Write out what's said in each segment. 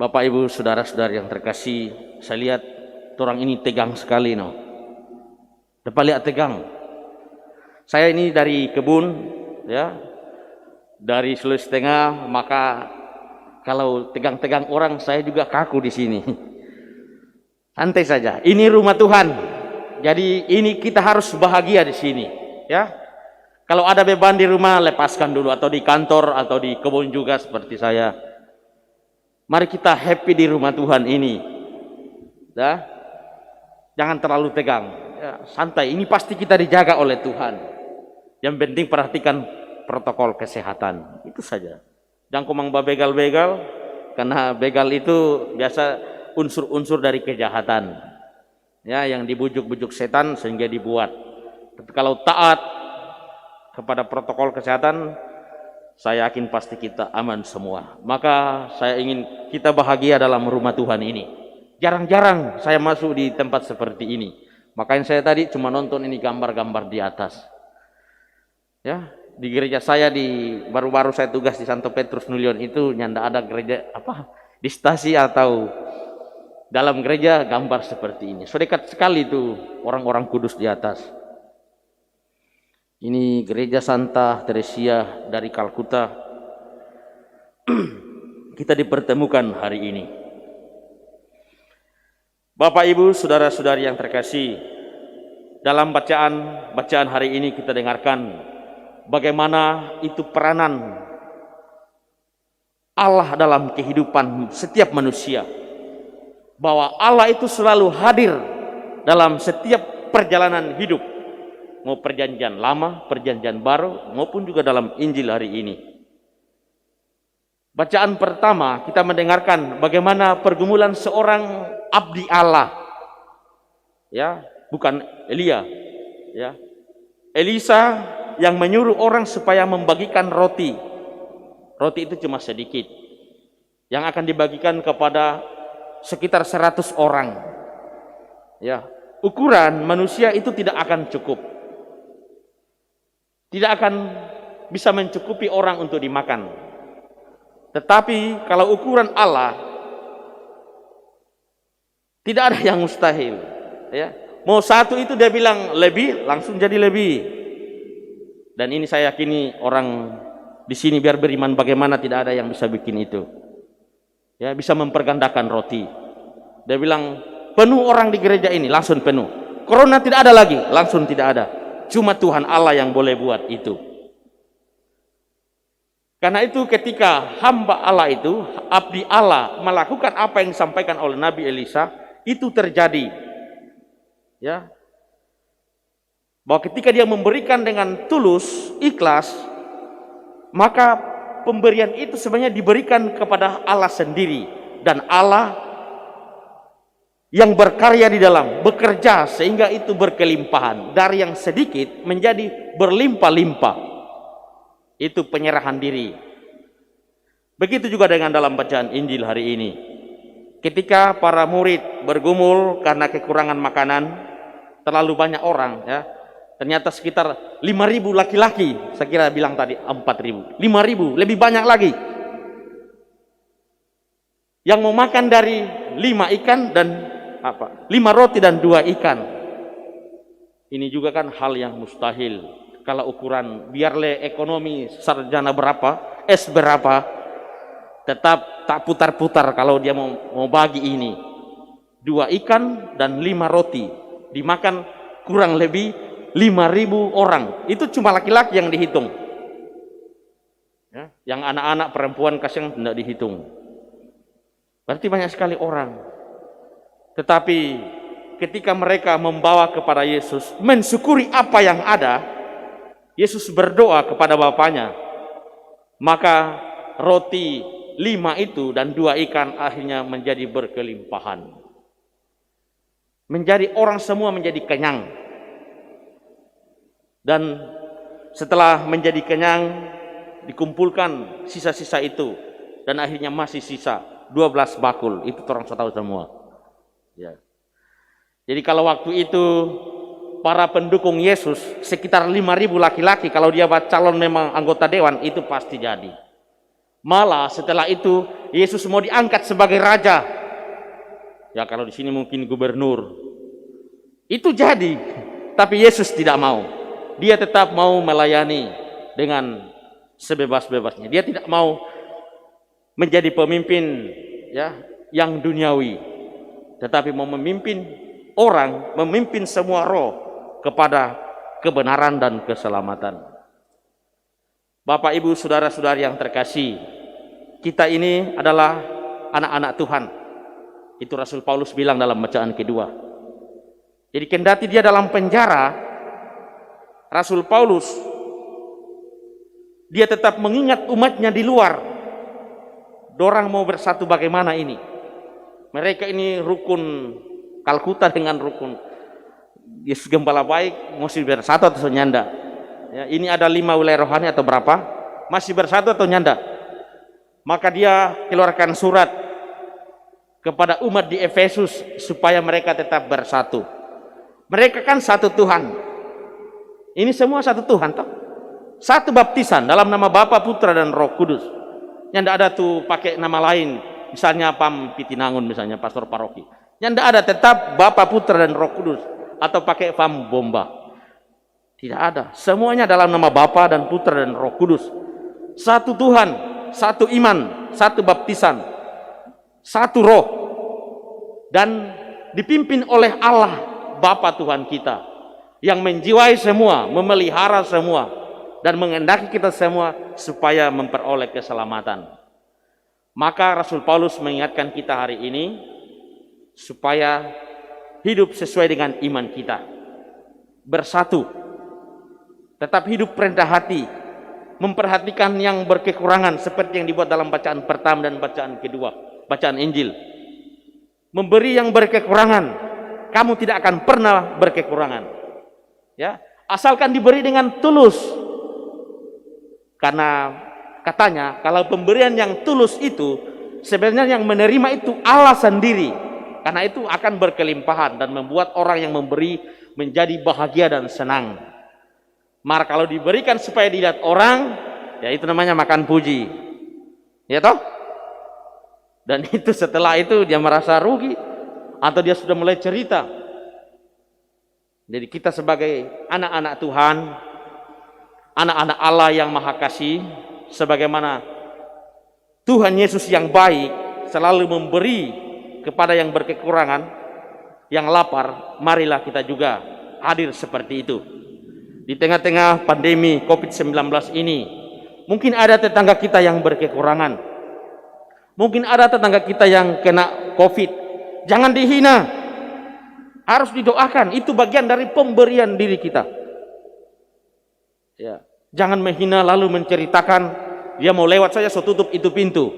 Bapak Ibu saudara-saudara yang terkasih, saya lihat orang ini tegang sekali no. Dapat lihat tegang. Saya ini dari kebun ya, dari Sulawesi Tengah, maka kalau tegang-tegang orang saya juga kaku di sini. Santai saja. Ini rumah Tuhan. Jadi ini kita harus bahagia di sini, ya. Kalau ada beban di rumah lepaskan dulu, atau di kantor atau di kebun juga seperti saya. Mari kita happy di rumah Tuhan ini. Ya. Jangan terlalu tegang. Ya, santai. Ini pasti kita dijaga oleh Tuhan. Yang penting perhatikan protokol kesehatan. Itu saja. Jangan komang begal-begal, karena begal itu biasa unsur-unsur dari kejahatan. Ya, yang dibujuk-bujuk setan sehingga dibuat. Tapi kalau taat kepada protokol kesehatan, saya yakin pasti kita aman semua. Maka saya ingin kita bahagia dalam rumah Tuhan ini. Jarang-jarang saya masuk di tempat seperti ini. Makanya saya tadi cuma nonton ini gambar-gambar di atas. Ya, di gereja saya baru-baru saya tugas di Santo Petrus Nulion itu nyanda ada gereja di stasi atau dalam gereja gambar seperti ini. So dekat sekali itu orang-orang kudus di atas. Ini gereja Santa Teresia dari Kalkuta. Kita dipertemukan hari ini. Bapak Ibu, saudara-saudari yang terkasih, dalam bacaan hari ini kita dengarkan bagaimana itu peranan Allah dalam kehidupan setiap manusia. Bahwa Allah itu selalu hadir dalam setiap perjalanan hidup, mau perjanjian lama, perjanjian baru, maupun juga dalam Injil hari ini. Bacaan pertama kita mendengarkan bagaimana pergumulan seorang abdi Allah, ya, bukan Elia, ya, Elisa yang menyuruh orang supaya membagikan roti. Roti itu cuma sedikit, yang akan dibagikan kepada sekitar 100 orang. Ya, ukuran manusia itu tidak akan cukup. Tidak akan bisa mencukupi orang untuk dimakan. Tetapi kalau ukuran Allah, tidak ada yang mustahil. Ya, mau satu itu dia bilang lebih, langsung jadi lebih. Dan ini saya yakini orang di sini biar beriman bagaimana tidak ada yang bisa bikin itu. Ya, bisa mempergandakan roti. Dia bilang penuh orang di gereja ini, langsung penuh. Corona tidak ada lagi, langsung tidak ada. Cuma Tuhan Allah yang boleh buat itu. Karena itu ketika hamba Allah itu, abdi Allah melakukan apa yang disampaikan oleh Nabi Elisa, itu terjadi. Ya. Bahwa ketika dia memberikan dengan tulus, ikhlas, maka pemberian itu sebenarnya diberikan kepada Allah sendiri, dan Allah yang berkarya di dalam, bekerja sehingga itu berkelimpahan, dari yang sedikit menjadi berlimpah-limpah. Itu penyerahan diri. Begitu juga dengan dalam bacaan Injil hari ini. Ketika para murid bergumul karena kekurangan makanan, terlalu banyak orang, ya. Ternyata sekitar 5.000 laki-laki, saya kira bilang tadi 4.000, 5.000, lebih banyak lagi. Yang mau makan dari 5 ikan dan 5 roti dan 2 ikan. Ini juga kan hal yang mustahil. Kalau ukuran biarlah ekonomi sarjana berapa, S berapa, tetap tak putar-putar kalau dia mau bagi ini. 2 ikan dan 5 roti dimakan kurang lebih 5.000 orang. Itu cuma laki-laki yang dihitung. Ya, yang anak-anak perempuan kasih tidak dihitung. Berarti banyak sekali orang. Tetapi ketika mereka membawa kepada Yesus, mensyukuri apa yang ada, Yesus berdoa kepada Bapanya. Maka roti 5 itu dan 2 ikan akhirnya menjadi berkelimpahan. Menjadi orang semua menjadi kenyang. Dan setelah menjadi kenyang, dikumpulkan sisa-sisa itu, dan akhirnya masih sisa 12 bakul. Itu orang tahu semua. Ya. Jadi kalau waktu itu para pendukung Yesus sekitar 5.000 laki-laki, kalau dia calon memang anggota dewan, itu pasti jadi. Malah setelah itu Yesus mau diangkat sebagai raja. Ya kalau di sini mungkin gubernur. Itu jadi, tapi Yesus tidak mau. Dia tetap mau melayani dengan sebebas-bebasnya. Dia tidak mau menjadi pemimpin ya yang duniawi, tetapi mau memimpin orang, memimpin semua roh kepada kebenaran dan keselamatan. Bapak, Ibu, saudara-saudari yang terkasih, kita ini adalah anak-anak Tuhan. Itu Rasul Paulus bilang dalam bacaan kedua. Jadi kendati dia dalam penjara, Rasul Paulus dia tetap mengingat umatnya di luar. Dorang mau bersatu bagaimana ini? Mereka ini rukun Kalkuta dengan rukun Yesus Gembala Baik masih bersatu atau nyanda? Ya, ini ada 5 wilayah rohani atau berapa? Masih bersatu atau nyanda? Maka dia keluarkan surat kepada umat di Efesus supaya mereka tetap bersatu. Mereka kan satu Tuhan. Ini semua satu Tuhan toh? Satu baptisan dalam nama Bapa, Putra dan Roh Kudus. Yang tidak ada tuh pakai nama lain, misalnya Pam Pitinangun, misalnya pastor paroki. Yang tidak ada, tetap Bapa, Putra dan Roh Kudus, atau pakai Pam Bomba. Tidak ada. Semuanya dalam nama Bapa dan Putra dan Roh Kudus. Satu Tuhan, satu iman, satu baptisan, satu roh, dan dipimpin oleh Allah Bapa Tuhan kita yang menjiwai semua, memelihara semua, dan mengendaki kita semua supaya memperoleh keselamatan. Maka Rasul Paulus mengingatkan kita hari ini supaya hidup sesuai dengan iman kita, bersatu, tetap hidup rendah hati, memperhatikan yang berkekurangan seperti yang dibuat dalam bacaan pertama dan bacaan kedua, bacaan Injil. Memberi yang berkekurangan, kamu tidak akan pernah berkekurangan. Ya, asalkan diberi dengan tulus. Karena katanya kalau pemberian yang tulus itu sebenarnya yang menerima itu Allah sendiri. Karena itu akan berkelimpahan dan membuat orang yang memberi menjadi bahagia dan senang. Maka kalau diberikan supaya dilihat orang, ya itu namanya makan puji. Ya toh? Dan itu setelah itu dia merasa rugi atau dia sudah mulai cerita. Jadi kita sebagai anak-anak Tuhan, anak-anak Allah yang Maha Kasih, sebagaimana Tuhan Yesus yang baik selalu memberi kepada yang berkekurangan, yang lapar, marilah kita juga hadir seperti itu. Di tengah-tengah pandemi COVID-19 ini, mungkin ada tetangga kita yang berkekurangan. Mungkin ada tetangga kita yang kena COVID. Jangan dihina. Harus didoakan. Itu bagian dari pemberian diri kita. Ya. Jangan menghina lalu menceritakan dia mau lewat saja so tutup itu pintu.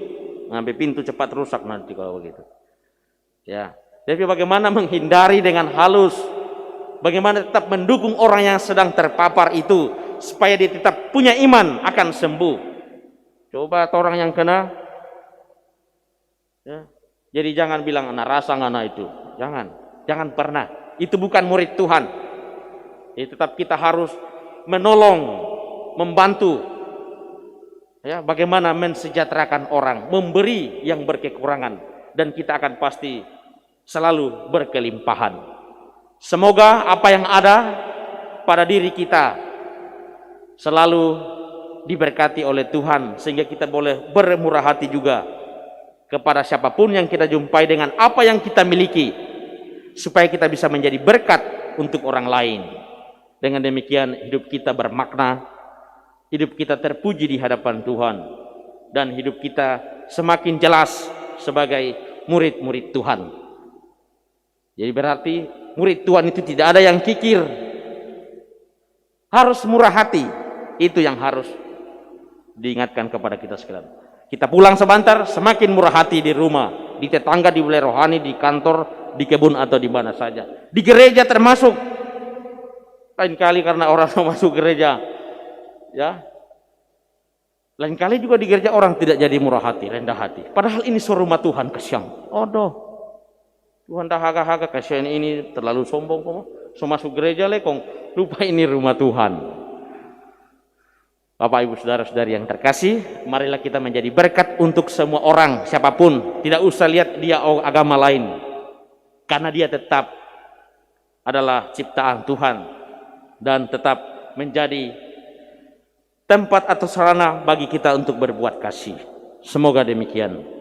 Sampai pintu cepat rusak nanti kalau begitu. Ya. Tapi bagaimana menghindari dengan halus? Bagaimana tetap mendukung orang yang sedang terpapar itu supaya dia tetap punya iman akan sembuh. Coba orang yang kena, ya. Jadi jangan bilang anak rasa ngana itu, jangan pernah. Itu bukan murid Tuhan. Jadi tetap kita harus menolong, membantu. Ya, bagaimana mensejahterakan orang, memberi yang berkekurangan, dan kita akan pasti selalu berkelimpahan. Semoga apa yang ada pada diri kita selalu diberkati oleh Tuhan sehingga kita boleh bermurah hati juga kepada siapapun yang kita jumpai dengan apa yang kita miliki supaya kita bisa menjadi berkat untuk orang lain. Dengan demikian hidup kita bermakna, hidup kita terpuji di hadapan Tuhan, dan hidup kita semakin jelas sebagai murid-murid Tuhan. Jadi berarti murid Tuhan itu tidak ada yang kikir, harus murah hati. Itu yang harus diingatkan kepada kita sekalian. Kita pulang sebentar, semakin murah hati di rumah, di tetangga, di wilayah rohani, di kantor, di kebun atau di mana saja. Di gereja termasuk. Lain kali karena orang masuk gereja, ya. Lain kali juga di gereja orang tidak jadi murah hati, rendah hati. Padahal ini rumah Tuhan, kasihan. Odoh. Tuhan dah haga-haga, kasihan ini terlalu sombong kok. So masuk gereja lekong, lupa ini rumah Tuhan. Bapak Ibu Saudara-saudari yang terkasih, marilah kita menjadi berkat untuk semua orang, siapapun. Tidak usah lihat dia agama lain, karena dia tetap adalah ciptaan Tuhan dan tetap menjadi tempat atau sarana bagi kita untuk berbuat kasih. Semoga demikian.